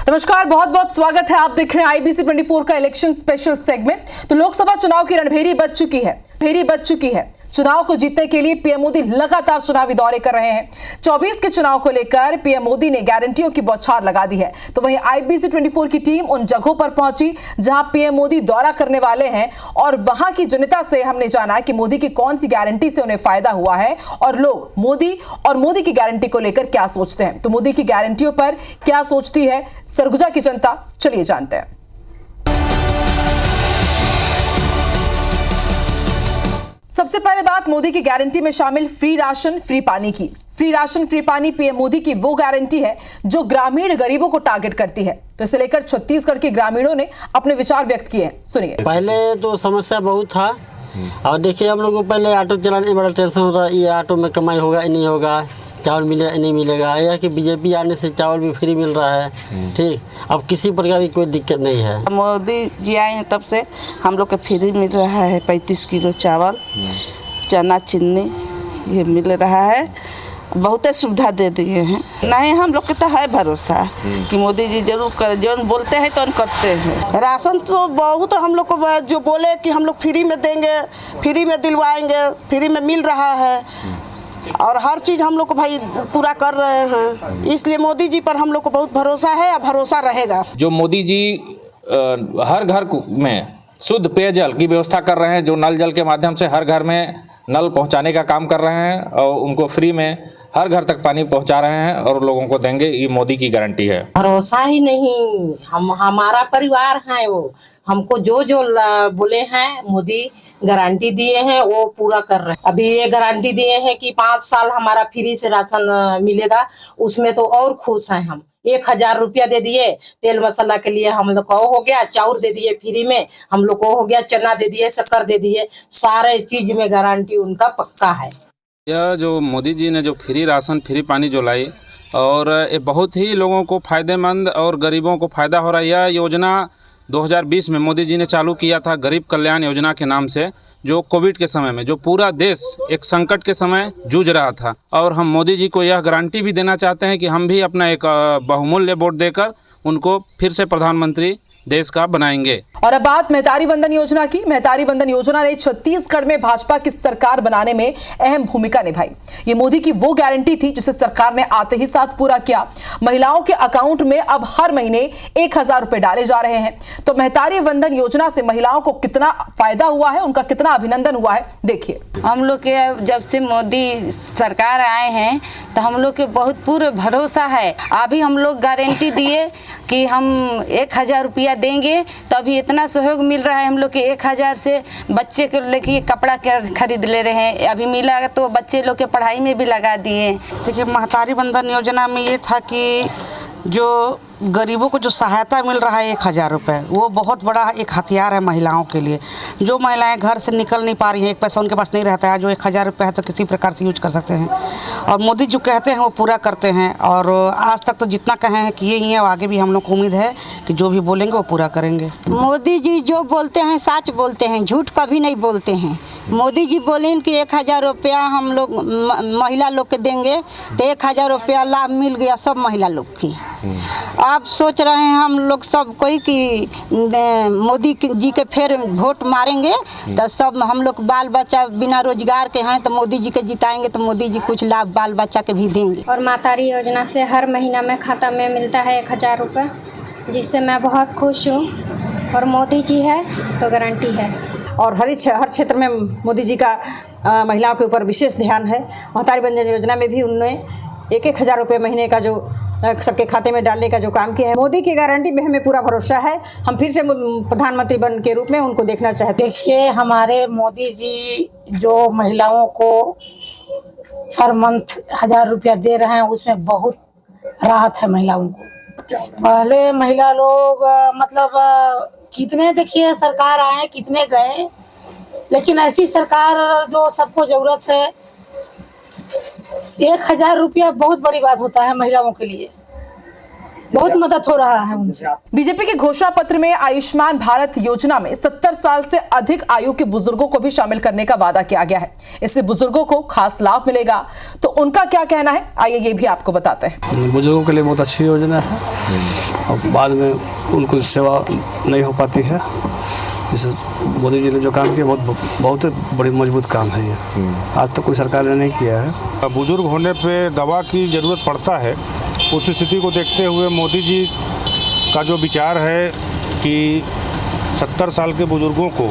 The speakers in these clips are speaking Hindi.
नमस्कार, बहुत बहुत स्वागत है। आप देख रहे हैं IBC 24 का इलेक्शन स्पेशल सेगमेंट। तो लोकसभा चुनाव की रणभेरी बज चुकी है। चुनाव को जीतने के लिए पीएम मोदी लगातार चुनावी दौरे कर रहे हैं। 24 के चुनाव को लेकर पीएम मोदी ने गारंटियों की बौछार लगा दी है। तो वहीं IBC 24 की टीम उन जगहों पर पहुंची जहां पीएम मोदी दौरा करने वाले हैं और वहां की जनता से हमने जाना कि मोदी की कौन सी गारंटी से उन्हें फायदा हुआ है और लोग मोदी की गारंटी को लेकर क्या सोचते हैं। तो मोदी की गारंटियों पर क्या सोचती है सरगुजा की जनता, चलिए जानते हैं। सबसे पहले बात मोदी की गारंटी में शामिल फ्री राशन फ्री पानी की। फ्री राशन फ्री पानी पीएम मोदी की वो गारंटी है जो ग्रामीण गरीबों को टारगेट करती है। तो इसे लेकर छत्तीसगढ़ के ग्रामीणों ने अपने विचार व्यक्त किए हैं, सुनिए। पहले तो समस्या बहुत था और देखिए हम लोग को पहले ऑटो चलाने में बड़ा टेंशन होता, ये ऑटो में कमाई होगा नहीं होगा, चावल मिलेगा नहीं मिलेगा। यह कि बीजेपी आने से चावल भी फ्री मिल रहा है, ठीक। अब किसी प्रकार की कोई दिक्कत नहीं है। मोदी जी आए हैं तब से हम लोग को फ्री मिल रहा है 35 किलो चावल, चना चीनी ये मिल रहा है। बहुत सुविधा दे दिए हैं। नहीं, हम लोग के तो है भरोसा कि मोदी जी जरूर कर, जो बोलते हैं तो करते हैं। राशन तो बहुत हम लोग को जो बोले कि हम लोग फ्री में देंगे, फ्री में दिलवाएंगे, फ्री में मिल रहा है और हर चीज़ हम लोग को भाई पूरा कर रहे हैं। इसलिए मोदी जी पर हम लोग को बहुत भरोसा है और भरोसा रहेगा। जो मोदी जी हर घर में शुद्ध पेयजल की व्यवस्था कर रहे हैं, जो नल जल के माध्यम से हर घर में नल पहुंचाने का काम कर रहे हैं और उनको फ्री में हर घर तक पानी पहुंचा रहे हैं और लोगों को देंगे, ये मोदी की गारंटी है। भरोसा ही नहीं, हमारा परिवार है वो, हमको जो बोले हैं मोदी गारंटी दिए हैं वो पूरा कर रहे हैं। अभी ये गारंटी दिए हैं कि 5 साल हमारा फ्री से राशन मिलेगा, उसमें तो और खुश हैं हम। 1000 रुपया दे दिए तेल मसाला के लिए, हम लोग को हो गया। चाउर दे दिए फ्री में, हम लोग को हो गया। चना दे दिए, शक्कर दे दिए, सारे चीज में गारंटी उनका पक्का है। यह जो मोदी जी ने जो फ्री राशन फ्री पानी जो लाई और ये बहुत ही लोगों को फायदेमंद और गरीबों को फायदा हो रहा है। यह योजना 2020 में मोदी जी ने चालू किया था, गरीब कल्याण योजना के नाम से, जो कोविड के समय में जो पूरा देश एक संकट के समय जूझ रहा था। और हम मोदी जी को यह गारंटी भी देना चाहते हैं कि हम भी अपना एक बहुमूल्य वोट देकर उनको फिर से प्रधानमंत्री देश का बनाएंगे। और अब बात मेहतारी वंदन योजना की। मेहतारी वंदन योजना ने छत्तीसगढ़ में भाजपा की सरकार बनाने में अहम भूमिका निभाई। ये मोदी की वो गारंटी थी जिसे सरकार ने आते ही साथ पूरा किया। महिलाओं के अकाउंट में अब हर महीने 1000 रुपए डाले जा रहे हैं। तो मेहतारी वंदन योजना से महिलाओं को कितना फायदा हुआ है, उनका कितना अभिनंदन हुआ है, देखिए। हम लोग के जब से मोदी सरकार आए हैं तो हम लोग के बहुत पूरे भरोसा है। अभी हम लोग गारंटी दिए कि हम 1000 रुपया देंगे, तो अभी इतना सहयोग मिल रहा है हम लोग के। 1000 से बच्चे को लेके कपड़ा खरीद ले रहे हैं, अभी मिला तो बच्चे लोग के पढ़ाई में भी लगा दिए। देखिए, महतारी बंधन योजना में ये था कि जो गरीबों को जो सहायता मिल रहा है 1000 रुपये, वो बहुत बड़ा एक हथियार है महिलाओं के लिए। जो महिलाएं घर से निकल नहीं पा रही हैं, एक पैसा उनके पास नहीं रहता है, जो 1000 रुपये है तो किसी प्रकार से यूज कर सकते हैं। और मोदी जो कहते हैं वो पूरा करते हैं और आज तक तो जितना कहे हैं किए ही हैं, आगे भी हम लोग को उम्मीद है कि जो भी बोलेंगे वो पूरा करेंगे। मोदी जी जो बोलते हैं सच बोलते हैं, झूठ कभी नहीं बोलते हैं। मोदी जी बोले कि 1000 रुपया हम लोग महिला लोग के देंगे, तो 1000 रुपया लाभ मिल गया सब महिला लोग की। आप सोच रहे हैं हम लोग सब कोई कि मोदी जी के फिर वोट मारेंगे तो सब हम लोग बाल बच्चा बिना रोजगार के हैं, तो मोदी जी के जिताएंगे तो मोदी जी कुछ लाभ बाल बच्चा के भी देंगे। और मातारी योजना से हर महीना में खाता में मिलता है 1000 रुपये, जिससे मैं बहुत खुश हूँ। और मोदी जी है तो गारंटी है। और हर क्षेत्र में मोदी जी का महिलाओं के ऊपर विशेष ध्यान है। महतारी वंदन योजना में भी उन्होंने 1000 रुपये महीने का जो सबके खाते में डालने का जो काम किया है। मोदी की गारंटी में हमें पूरा भरोसा है। हम फिर से प्रधानमंत्री बन के रूप में उनको देखना चाहते हैं। देखिए, हमारे मोदी जी जो महिलाओं को हर मंथ 1000 रुपया दे रहे हैं, उसमें बहुत राहत है महिलाओं को। पहले महिला लोग मतलब कितने देखिए सरकार आए कितने गए, लेकिन ऐसी सरकार जो सबको जरूरत है। 1000 रुपया बहुत बड़ी बात होता है महिलाओं के लिए, बहुत मदद हो रहा है उनसे। बीजेपी के घोषणा पत्र में आयुष्मान भारत योजना में 70 साल से अधिक आयु के बुजुर्गों को भी शामिल करने का वादा किया गया है। इससे बुजुर्गों को खास लाभ मिलेगा, तो उनका क्या कहना है, आइए ये भी आपको बताते हैं। बुजुर्गों के लिए बहुत अच्छी योजना है और बाद में उनको सेवा नहीं हो पाती है। इस मोदी जी ने जो काम किया बहुत बड़ी मजबूत काम है ये, आज तक कोई सरकार ने नहीं किया है। बुजुर्ग होने पे दवा की ज़रूरत पड़ता है, उस स्थिति को देखते हुए मोदी जी का जो विचार है कि 70 साल के बुजुर्गों को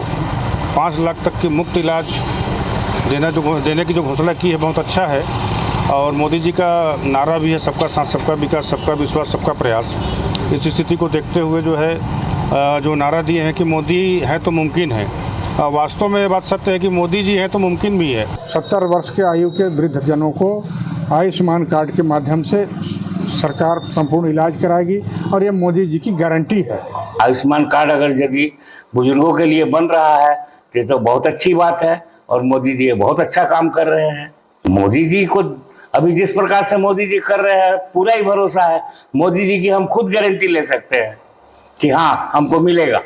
5 लाख तक की मुफ्त इलाज देने की जो घोषणा की है बहुत अच्छा है। और मोदी जी का नारा भी है सबका साथ सबका विकास सबका विश्वास सबका प्रयास। इस स्थिति को देखते हुए जो है जो नारा दिए हैं कि मोदी है तो मुमकिन है, वास्तव में ये बात सत्य है कि मोदी जी हैं तो मुमकिन भी है। 70 वर्ष के आयु के वृद्धजनों को आयुष्मान कार्ड के माध्यम से सरकार संपूर्ण इलाज कराएगी और ये मोदी जी की गारंटी है। आयुष्मान कार्ड अगर यदि बुजुर्गों के लिए बन रहा है तो बहुत अच्छी बात है और मोदी जी बहुत अच्छा काम कर रहे हैं। मोदी जी को अभी जिस प्रकार से मोदी जी कर रहे हैं पूरा ही भरोसा है। मोदी जी की हम खुद गारंटी ले सकते हैं कि हाँ हमको मिलेगा।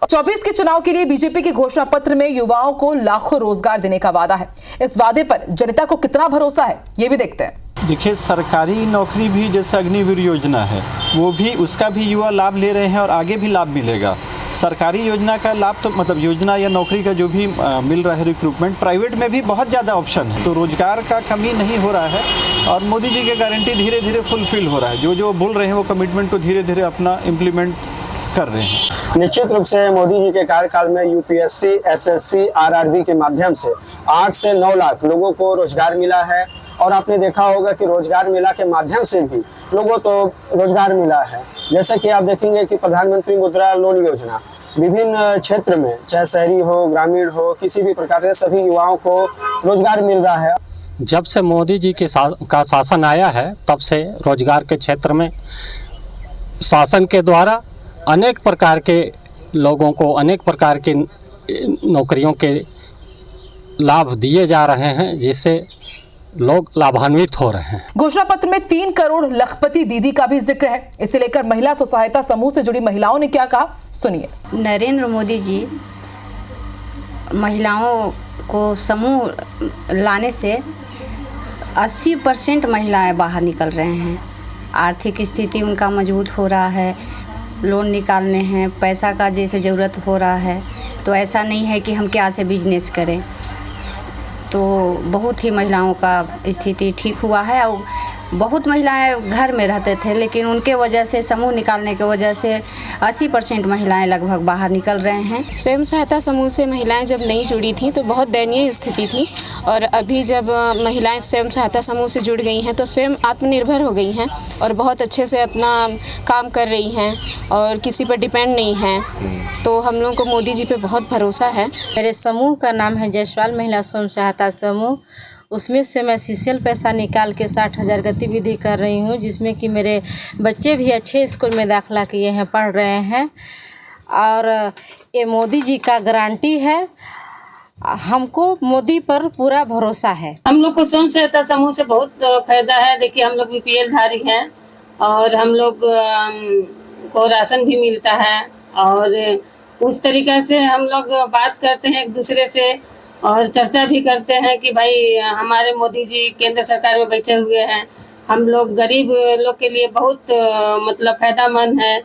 24 के चुनाव के लिए बीजेपी के घोषणा पत्र में युवाओं को लाखों रोजगार देने का वादा है। इस वादे पर जनता को कितना भरोसा है, ये भी देखते हैं। देखिए, सरकारी नौकरी भी जैसे अग्निवीर योजना है, वो भी उसका भी युवा लाभ ले रहे हैं और आगे भी लाभ मिलेगा। सरकारी योजना का लाभ तो मतलब योजना या नौकरी का जो भी मिल रहा है रिक्रूटमेंट, प्राइवेट में भी बहुत ज़्यादा ऑप्शन है, तो रोजगार का कमी नहीं हो रहा है और मोदी जी की गारंटी धीरे धीरे फुलफिल हो रहा है। जो बोल रहे हैं वो कमिटमेंट को धीरे धीरे अपना इम्प्लीमेंट कर रहे हैं। निश्चित रूप से मोदी जी के कार्यकाल में यूपीएससी, एसएससी, आरआरबी के माध्यम से 8 से 9 लाख लोगों को रोजगार मिला है। और आपने देखा होगा कि रोजगार मेला के माध्यम से भी लोगों को रोजगार मिला है। जैसे कि आप देखेंगे कि प्रधानमंत्री मुद्रा लोन योजना विभिन्न क्षेत्र में, चाहे शहरी हो, ग्रामीण हो, किसी भी प्रकार से सभी युवाओं को रोजगार मिल रहा है। जब से मोदी जी के का शासन आया है तब से रोजगार के क्षेत्र में शासन के द्वारा अनेक प्रकार के लोगों को अनेक प्रकार के नौकरियों के लाभ दिए जा रहे हैं, जिससे लोग लाभान्वित हो रहे हैं। घोषणा पत्र में 3 करोड़ लखपति दीदी का भी जिक्र है। इसे लेकर महिला स्व सहायता समूह से जुड़ी महिलाओं ने क्या कहा, सुनिए। नरेंद्र मोदी जी महिलाओं को समूह लाने से 80% महिलाएं बाहर निकल रहे हैं। आर्थिक स्थिति उनका मजबूत हो रहा है, लोन निकालने हैं, पैसा का जैसे ज़रूरत हो रहा है, तो ऐसा नहीं है कि हम क्या से बिजनेस करें। तो बहुत ही महिलाओं का स्थिति ठीक हुआ है। और बहुत महिलाएं घर में रहते थे, लेकिन उनके वजह से समूह निकालने की वजह से 80% महिलाएं लगभग बाहर निकल रहे हैं। स्वयं सहायता समूह से महिलाएं जब नहीं जुड़ी थी तो बहुत दयनीय स्थिति थी, और अभी जब महिलाएं स्वयं सहायता समूह से जुड़ गई हैं तो स्वयं आत्मनिर्भर हो गई हैं और बहुत अच्छे से अपना काम कर रही हैं और किसी पर डिपेंड नहीं हैं। तो हम लोगों को मोदी जी पे बहुत भरोसा है। मेरे समूह का नाम है जायसवाल महिला स्वयं सहायता समूह। उसमें से मैं सीसीएल पैसा निकाल के 60,000 गतिविधि कर रही हूँ, जिसमें कि मेरे बच्चे भी अच्छे स्कूल में दाखिला किए हैं, पढ़ रहे हैं। और ये मोदी जी का गारंटी है, हमको मोदी पर पूरा भरोसा है। हम लोग को स्वयं सहायता समूह से बहुत फायदा है। देखिए, हम लोग बीपीएल धारी हैं और हम लोग को राशन भी मिलता है और उस तरीक़े से हम लोग बात करते हैं एक दूसरे से और चर्चा भी करते हैं कि भाई हमारे मोदी जी केंद्र सरकार में बैठे हुए हैं, हम लोग गरीब लोग के लिए बहुत मतलब फायदेमंद है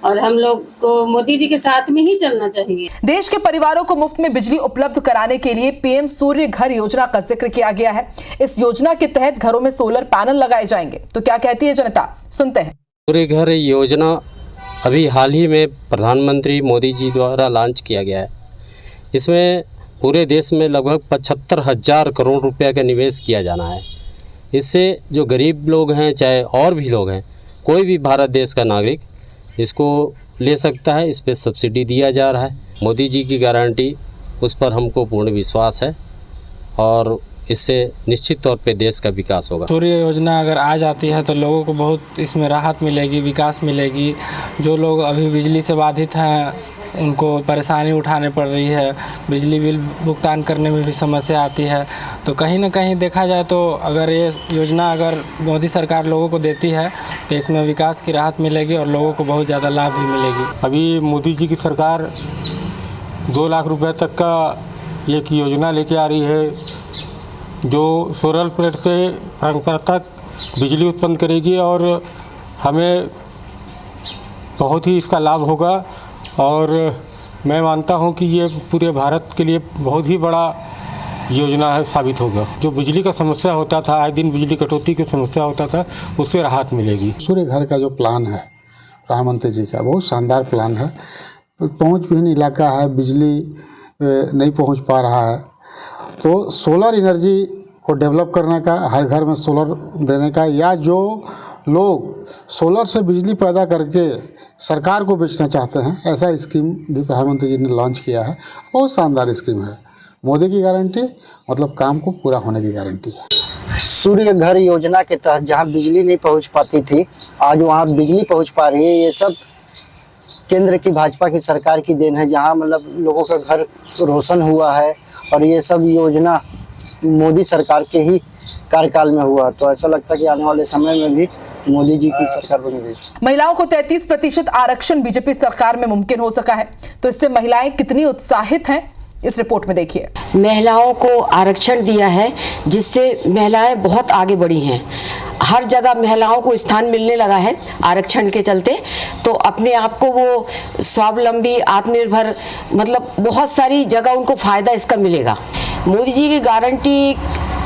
और हम लोग को मोदी जी के साथ में ही चलना चाहिए। देश के परिवारों को मुफ्त में बिजली उपलब्ध कराने के लिए पीएम सूर्य घर योजना का जिक्र किया गया है। इस योजना के तहत घरों में सोलर पैनल लगाए जाएंगे, तो क्या कहती है जनता, सुनते हैं। सूर्य घर योजना अभी हाल ही में प्रधानमंत्री मोदी जी द्वारा लॉन्च किया गया है। इसमें पूरे देश में लगभग 75,000 करोड़ रुपया का निवेश किया जाना है। इससे जो गरीब लोग हैं, चाहे और भी लोग हैं, कोई भी भारत देश का नागरिक इसको ले सकता है। इस पर सब्सिडी दिया जा रहा है। मोदी जी की गारंटी, उस पर हमको पूर्ण विश्वास है और इससे निश्चित तौर पे देश का विकास होगा। सूर्य योजना अगर आ जाती है तो लोगों को बहुत इसमें राहत मिलेगी, विकास मिलेगी। जो लोग अभी बिजली से बाधित हैं उनको परेशानी उठानी पड़ रही है, बिजली बिल भुगतान करने में भी समस्या आती है। तो कहीं ना कहीं देखा जाए तो अगर ये योजना अगर मोदी सरकार लोगों को देती है तो इसमें विकास की राहत मिलेगी और लोगों को बहुत ज़्यादा लाभ भी मिलेगी। अभी मोदी जी की सरकार 2 लाख रुपए तक का एक योजना लेके आ रही है जो सोलर प्लेट से परंपरागत बिजली उत्पन्न करेगी और हमें बहुत ही इसका लाभ होगा। और मैं मानता हूं कि ये पूरे भारत के लिए बहुत ही बड़ा योजना है साबित होगा। जो बिजली का समस्या होता था, आए दिन बिजली कटौती की समस्या होता था, उससे राहत मिलेगी। सूर्य घर का जो प्लान है प्रधानमंत्री जी का, बहुत शानदार प्लान है। पहुंच विहीन इलाका है, बिजली नहीं पहुंच पा रहा है, तो सोलर एनर्जी को डेवलप करने का, हर घर में सोलर देने का, या जो लोग सोलर से बिजली पैदा करके सरकार को बेचना चाहते हैं, ऐसा स्कीम भी प्रधानमंत्री जी ने लॉन्च किया है। बहुत शानदार स्कीम है। मोदी की गारंटी मतलब काम को पूरा होने की गारंटी है। सूर्य घर योजना के तहत जहां बिजली नहीं पहुंच पाती थी, आज वहां बिजली पहुंच पा रही है। ये सब केंद्र की भाजपा की सरकार की देन है, जहां मतलब लोगों का घर रोशन हुआ है और ये सब योजना मोदी सरकार के ही कार्यकाल में हुआ। तो ऐसा लगता है कि आने वाले समय में भी मोदी जी की सरकार बनेगी। महिलाओं को 33% आरक्षण बीजेपी सरकार में मुमकिन हो सका है, तो इससे महिलाएं कितनी उत्साहित हैं, इस रिपोर्ट में देखिए। महिलाओं को आरक्षण दिया है जिससे महिलाएं बहुत आगे बढ़ी हैं। हर जगह महिलाओं को स्थान मिलने लगा है आरक्षण के चलते, तो अपने आप को वो स्वावलंबी, आत्मनिर्भर, मतलब बहुत सारी जगह उनको फायदा इसका मिलेगा। मोदी जी की गारंटी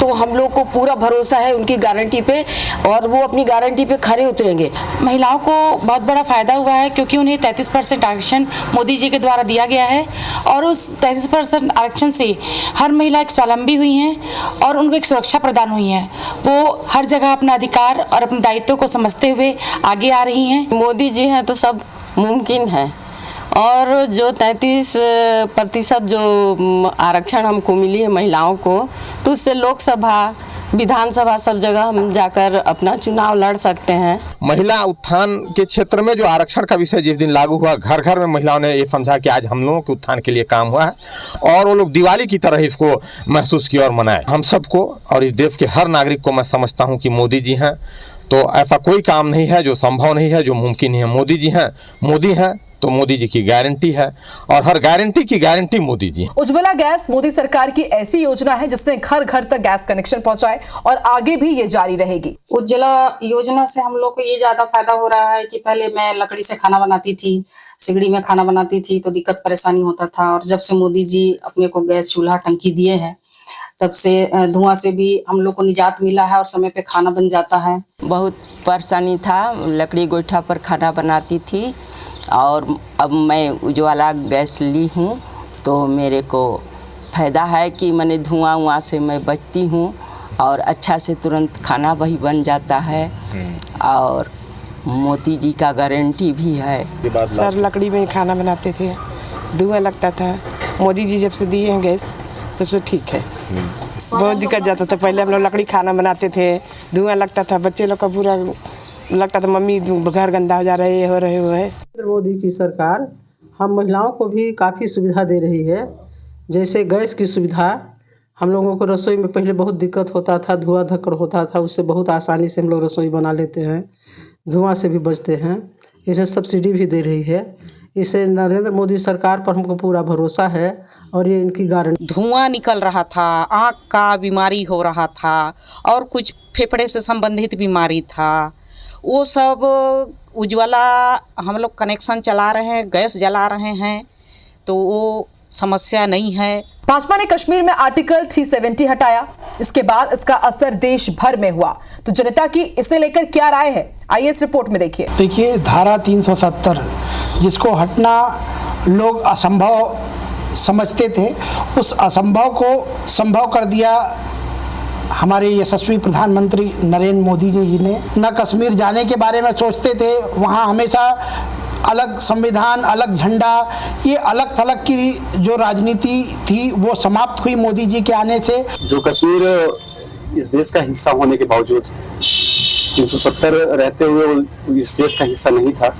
तो हम लोग को पूरा भरोसा है उनकी गारंटी पे, और वो अपनी गारंटी पे खरे उतरेंगे। महिलाओं को बहुत बड़ा फायदा हुआ है क्योंकि उन्हें 33% आरक्षण मोदी जी के द्वारा दिया गया है, और उस 33% आरक्षण से हर महिला एक स्वावलंबी हुई हैं और उनको एक सुरक्षा प्रदान हुई है। वो हर जगह अपना अधिकार और अपने दायित्व को समझते हुए आगे आ रही हैं। मोदी जी हैं तो सब मुमकिन है, और जो 33% जो आरक्षण हमको मिली है महिलाओं को, तो उससे लोकसभा, विधानसभा सब जगह हम जाकर अपना चुनाव लड़ सकते हैं। महिला उत्थान के क्षेत्र में जो आरक्षण का विषय जिस दिन लागू हुआ, घर घर में महिलाओं ने ये समझा कि आज हम लोगों के उत्थान के लिए काम हुआ है, और वो लोग दिवाली की तरह इसको महसूस किया और मनाए। हम सबको और इस देश के हर नागरिक को मैं समझता हूँ कि मोदी जी हैं तो ऐसा कोई काम नहीं है जो संभव नहीं है, जो मुमकिन नहीं है। मोदी जी हैं, मोदी हैं तो मोदी जी की गारंटी है, और हर गारंटी की गारंटी मोदी जी। उज्ज्वला गैस मोदी सरकार की ऐसी योजना है जिसने घर घर तक गैस कनेक्शन पहुंचाए, और आगे भी ये जारी रहेगी। उज्ज्वला योजना से हम लोग को ये ज्यादा फायदा हो रहा है कि पहले मैं लकड़ी से खाना बनाती थी, सिगड़ी में खाना बनाती थी, तो दिक्कत परेशानी होता था। और जब से मोदी जी अपने को गैस चूल्हा टंकी दिए हैं, तब से धुआं से भी हम लोग को निजात मिला है और समय पे खाना बन जाता है। बहुत परेशानी था, लकड़ी गोईठा पर खाना बनाती थी, और अब मैं उज्ज्वला गैस ली हूँ तो मेरे को फ़ायदा है कि मैंने धुआं वहाँ से मैं बचती हूँ, और अच्छा से तुरंत खाना वही बन जाता है, और मोदी जी का गारंटी भी है। सर लकड़ी में खाना बनाते थे, धुआं लगता था। मोदी जी जब से दिए हैं गैस तब से ठीक है। बहुत दिक्कत जाता था, पहले हम लोग लकड़ी खाना बनाते थे, धुआं लगता था, बच्चे लोग का पूरा लगता था मम्मी घर गंदा हो जा रहे है, हो रहे हो है। मोदी की सरकार हम महिलाओं को भी काफ़ी सुविधा दे रही है, जैसे गैस की सुविधा। हम लोगों को रसोई में पहले बहुत दिक्कत होता था, धुआं धक्कड़ होता था, उससे बहुत आसानी से हम लोग रसोई बना लेते हैं, धुआं से भी बचते हैं। इन्हें सब्सिडी भी दे रही है। इससे नरेंद्र मोदी सरकार पर हमको पूरा भरोसा है, और ये इनकी गारंटी। धुआं निकल रहा था, आँख का बीमारी हो रहा था, और कुछ फेफड़े से संबंधित बीमारी था, वो सब उज्ज्वला हम लोग कनेक्शन चला रहे हैं, गैस जला रहे हैं, तो वो समस्या नहीं है। भाजपा ने कश्मीर में आर्टिकल 370 हटाया, इसके बाद इसका असर देश भर में हुआ, तो जनता की इसे लेकर क्या राय है, आइए इस रिपोर्ट में देखिए। देखिए, धारा 370 जिसको हटना लोग असंभव समझते थे, उस असंभव को संभव कर दिया हमारे यशस्वी प्रधानमंत्री नरेंद्र मोदी जी ने। न कश्मीर जाने के बारे में सोचते थे, वहाँ हमेशा अलग संविधान, अलग झंडा, ये अलग थलग की जो राजनीति थी वो समाप्त हुई मोदी जी के आने से। जो कश्मीर इस देश का हिस्सा होने के बावजूद 370 रहते हुए इस देश का हिस्सा नहीं था,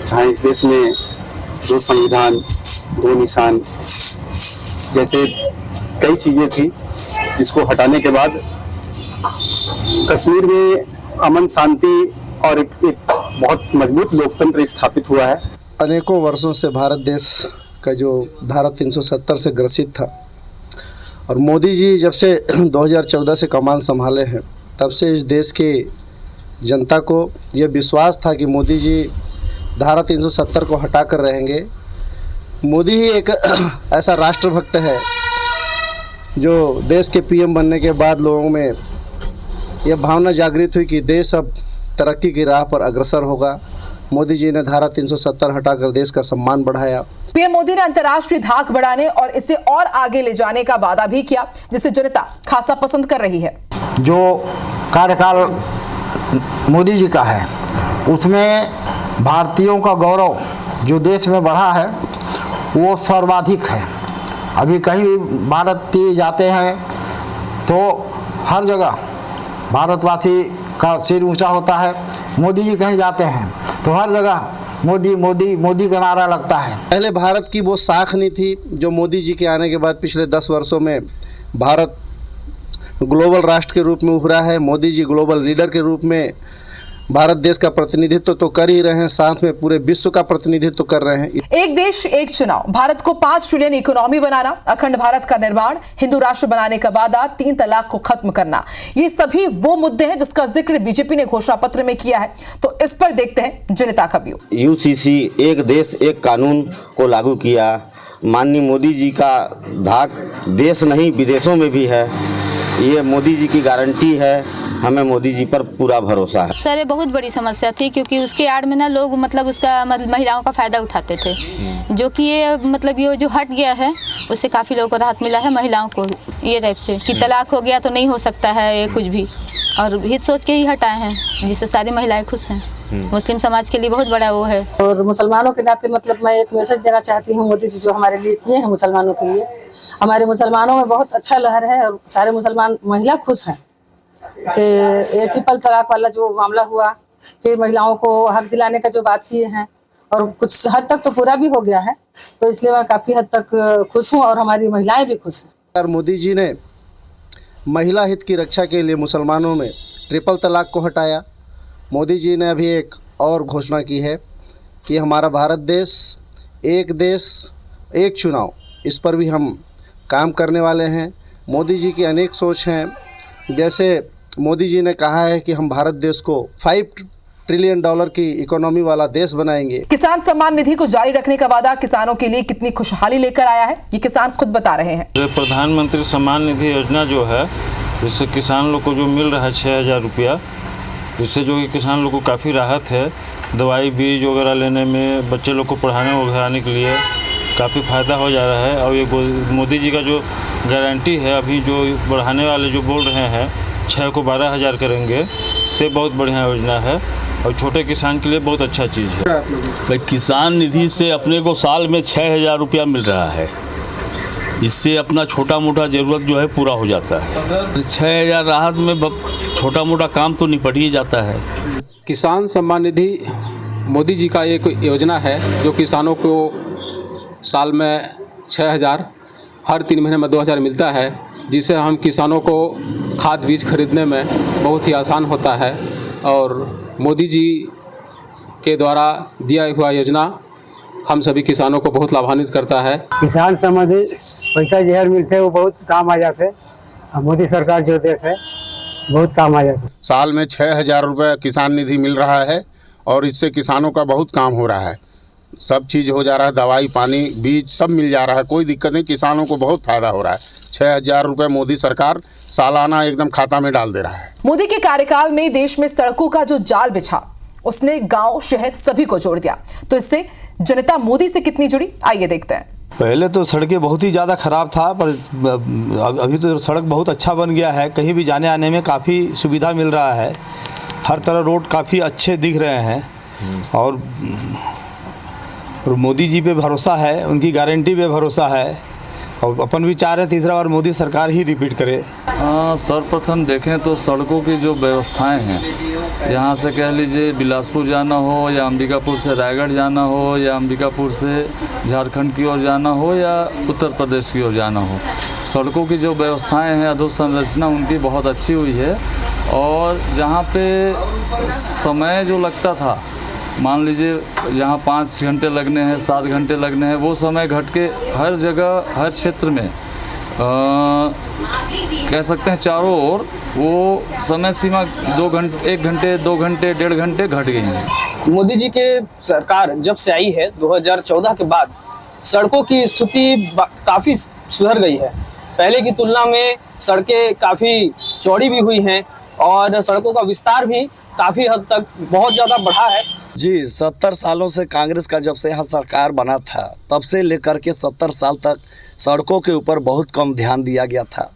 जहाँ इस देश में जो संविधान दो निशान जैसे कई चीज़ें थी जिसको हटाने के बाद कश्मीर में अमन शांति और एक बहुत मजबूत लोकतंत्र स्थापित हुआ है। अनेकों वर्षों से भारत देश का जो धारा 370 से ग्रसित था और मोदी जी जब से 2014 से कमान संभाले हैं तब से इस देश की जनता को यह विश्वास था कि मोदी जी धारा 370 को हटा कर रहेंगे। मोदी ही एक ऐसा राष्ट्रभक्त है जो देश के पीएम बनने के बाद लोगों में यह भावना जागृत हुई कि देश अब तरक्की की राह पर अग्रसर होगा। मोदी जी ने धारा 370 हटाकर देश का सम्मान बढ़ाया। पीएम मोदी ने अंतर्राष्ट्रीय धाक बढ़ाने और इसे और आगे ले जाने का वादा भी किया, जिसे जनता खासा पसंद कर रही है। जो कार्यकाल मोदी जी का है उसमें भारतीयों का गौरव जो देश में बढ़ा है वो सर्वाधिक है। अभी कहीं भी भारतीय जाते हैं तो हर जगह भारतवासी का सिर ऊंचा होता है। मोदी जी कहीं जाते हैं तो हर जगह मोदी मोदी मोदी का नारा लगता है। पहले भारत की वो साख नहीं थी जो मोदी जी के आने के बाद पिछले 10 वर्षों में भारत ग्लोबल राष्ट्र के रूप में उभरा है। मोदी जी ग्लोबल लीडर के रूप में भारत देश का प्रतिनिधित्व तो कर ही रहे हैं, साथ में पूरे विश्व का प्रतिनिधित्व कर रहे हैं। एक देश एक चुनाव, भारत को 5 ट्रिलियन इकोनॉमी बनाना, अखंड भारत का निर्माण, हिंदू राष्ट्र बनाने का वादा, 3 तलाक को खत्म करना, ये सभी वो मुद्दे हैं जिसका जिक्र बीजेपी ने घोषणा पत्र में किया है। तो इस पर देखते हैं जनता का व्यू। यूसीसी एक देश एक कानून को लागू किया। माननीय मोदी जी का धाक देश नहीं विदेशों में भी है। ये मोदी जी की गारंटी है। हमें मोदी जी पर पूरा भरोसा है। सर ये बहुत बड़ी समस्या थी क्योंकि उसके आड़ में ना लोग मतलब उसका मतलब महिलाओं का फ़ायदा उठाते थे, जो कि ये मतलब ये जो हट गया है उससे काफ़ी लोगों को राहत मिला है। महिलाओं को ये टाइप से कि तलाक हो गया तो नहीं हो सकता है ये कुछ भी, और हित सोच के ही हटाए हैं जिससे सारी महिलाएं खुश हैं। मुस्लिम समाज के लिए बहुत बड़ा वो है। और मुसलमानों के नाते मतलब मैं एक मैसेज देना चाहती हूँ मोदी जी जो हमारे लिए किए हैं मुसलमानों के लिए। हमारे मुसलमानों में बहुत अच्छा लहर है और सारे मुसलमान महिला खुश हैं कि ये ट्रिपल तलाक वाला जो मामला हुआ, फिर महिलाओं को हक दिलाने का जो बात किए हैं और कुछ हद तक तो पूरा भी हो गया है, तो इसलिए मैं काफ़ी हद तक खुश हूँ और हमारी महिलाएं भी खुश हैं। मोदी जी ने महिला हित की रक्षा के लिए मुसलमानों में ट्रिपल तलाक को हटाया। मोदी जी ने अभी एक और घोषणा की है कि हमारा भारत देश एक चुनाव, इस पर भी हम काम करने वाले हैं। मोदी जी की अनेक सोच हैं। जैसे मोदी जी ने कहा है कि हम भारत देश को $5 ट्रिलियन की इकोनॉमी वाला देश बनाएंगे। किसान सम्मान निधि को जारी रखने का वादा किसानों के लिए कितनी खुशहाली लेकर आया है, ये किसान खुद बता रहे हैं। प्रधानमंत्री सम्मान निधि योजना जो है, इससे किसान लोग को जो मिल रहा है 6,000 रुपया, इससे जो कि किसान लोग को काफ़ी राहत है। दवाई बीज वगैरह लेने में, बच्चे लोग को पढ़ाने वगैरह के लिए काफ़ी फ़ायदा हो जा रहा है। और ये मोदी जी का जो गारंटी है, अभी जो बढ़ाने वाले जो बोल रहे हैं 6 को 12,000 करेंगे, तो बहुत बढ़िया योजना है और छोटे किसान के लिए बहुत अच्छा चीज़ है। भाई किसान निधि से अपने को साल में 6,000 रुपया मिल रहा है। इससे अपना छोटा मोटा ज़रूरत जो है पूरा हो जाता है। 6,000 राहत में छोटा मोटा काम तो निपट ही जाता है। किसान सम्मान निधि मोदी जी का एक योजना है जो किसानों को साल में 6,000, हर 3 महीने में 2,000 मिलता है, जिससे हम किसानों को खाद बीज खरीदने में बहुत ही आसान होता है। और मोदी जी के द्वारा दिया हुआ योजना हम सभी किसानों को बहुत लाभान्वित करता है। किसान सम्बन्धी पैसा जो मिलते वो बहुत काम आ जाते, मोदी सरकार जो देते बहुत काम आ जाते। साल में 6,000 रुपये किसान निधि मिल रहा है और इससे किसानों का बहुत काम हो रहा है। सब चीज़ हो जा रहा है, दवाई पानी बीज सब मिल जा रहा है, कोई दिक्कत नहीं। किसानों को बहुत फायदा हो रहा है। 6,000 रुपये मोदी सरकार सालाना एकदम खाता में डाल दे रहा है। मोदी के कार्यकाल में देश में सड़कों का जो जाल बिछा, उसने गांव शहर सभी को जोड़ दिया। तो इससे जनता मोदी से कितनी जुड़ी, आइए देखते हैं। पहले तो सड़कें बहुत ही ज़्यादा ख़राब था, पर अभी तो सड़क बहुत अच्छा बन गया है। कहीं भी जाने आने में काफ़ी सुविधा मिल रहा है। हर तरह रोड काफ़ी अच्छे दिख रहे हैं और मोदी जी पे भरोसा है, उनकी गारंटी पे भरोसा है और अपन भी चाह रहे तीसरा बार मोदी सरकार ही रिपीट करे। सर्वप्रथम देखें तो सड़कों की जो व्यवस्थाएं हैं, यहाँ से कह लीजिए बिलासपुर जाना हो या अंबिकापुर से रायगढ़ जाना हो या अंबिकापुर से झारखंड की ओर जाना हो या उत्तर प्रदेश की ओर जाना हो, सड़कों की जो व्यवस्थाएं हैं, अधोसंरचना उनकी बहुत अच्छी हुई है। और जहाँ पे समय जो लगता था, मान लीजिए जहाँ 5 घंटे लगने हैं, 7 घंटे लगने हैं, वो समय घट के हर जगह हर क्षेत्र में कह सकते हैं चारों ओर वो समय सीमा 2 घंटे 1 घंटे 2 घंटे 1.5 घंटे घट गई है। मोदी जी के सरकार जब से आई है 2014 के बाद सड़कों की स्थिति काफ़ी सुधर गई है। पहले की तुलना में सड़कें काफ़ी चौड़ी भी हुई हैं और सड़कों का विस्तार भी काफ़ी हद तक बहुत ज़्यादा बढ़ा है। जी 70 सालों से कांग्रेस का जब से यहाँ सरकार बना था तब से लेकर के 70 साल तक सड़कों के ऊपर बहुत कम ध्यान दिया गया था।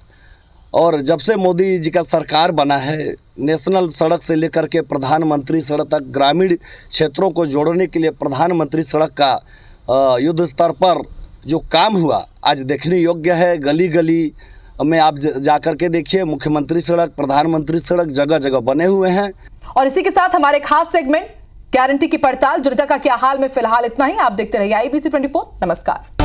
और जब से मोदी जी का सरकार बना है, नेशनल सड़क से लेकर के प्रधानमंत्री सड़क तक ग्रामीण क्षेत्रों को जोड़ने के लिए प्रधानमंत्री सड़क का युद्ध स्तर पर जो काम हुआ आज देखने योग्य है। गली गली में आप जाकर के देखिए, मुख्यमंत्री सड़क, प्रधानमंत्री सड़क जगह जगह बने हुए हैं। और इसी के साथ हमारे खास सेगमेंट गारंटी की पड़ताल जनता का क्या हाल में फिलहाल इतना ही। आप देखते रहिए IBC 24। नमस्कार।